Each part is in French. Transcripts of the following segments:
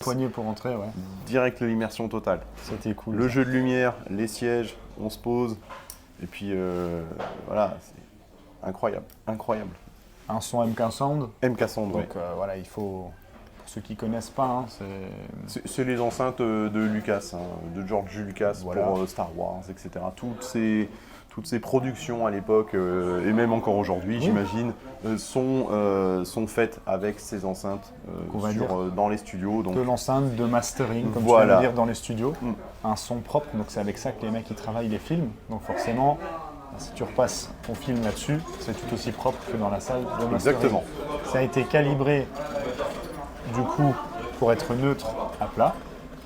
Poignée pour entrer, ouais. Direct l'immersion totale. C'était cool. Le jeu de lumière, les sièges, on se pose. Et puis voilà, c'est incroyable, incroyable. Un son MK Sound. MK Sound, ouais. Donc voilà, il faut, pour ceux qui connaissent pas, hein, C'est les enceintes de Lucas, hein, de George Lucas Voilà. pour Star Wars, etc. Toutes ces productions à l'époque, et même encore aujourd'hui, Oui. j'imagine, sont faites avec ces enceintes Qu'on va dire dans les studios. Donc, de l'enceinte, de mastering, comme Voilà. tu viens de dire dans les studios. Mm. Un son propre, donc c'est avec ça que les mecs ils travaillent les films. Donc forcément, si tu repasses ton film là-dessus, c'est tout aussi propre que dans la salle de mastering. Exactement. Ça a été calibré du coup pour être neutre à plat.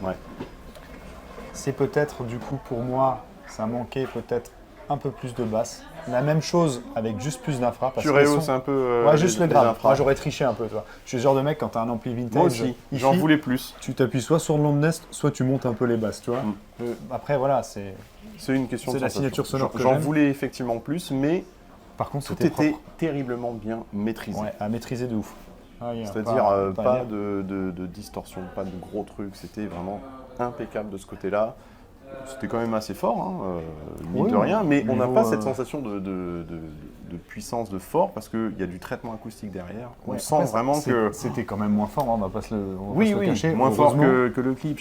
Ouais. C'est peut-être du coup pour moi, ça manquait peut-être un peu plus de basse. La même chose avec juste plus d'infra. parce Tu que les rehausses sons- un peu Ouais, juste le grave. infras. Moi j'aurais triché un peu, tu vois. Je suis le genre de mec quand t'as un ampli vintage. Moi aussi, hi-fi, j'en voulais plus. Tu t'appuies soit sur le long de Nest, soit tu montes un peu les basses, tu vois. Mm. Après voilà, c'est. C'est une question C'est de la sensation. signature sonore que J'en j'aime. voulais effectivement plus, mais Par contre, tout c'était était propre. terriblement bien maîtrisé. Ouais, à maîtriser de ouf. Ah, y a C'est-à-dire à pas dire. de distorsion, pas de gros trucs. C'était vraiment impeccable de ce côté-là. C'était quand même assez fort, hein, mine Oui, de rien, mais on n'a niveau, pas cette sensation de puissance, de fort, parce qu'il y a du traitement acoustique derrière. On Ouais, sent après, vraiment que... C'était quand même moins fort, hein, on va pas se le Oui, cacher. moins fort heureusement. que le clip.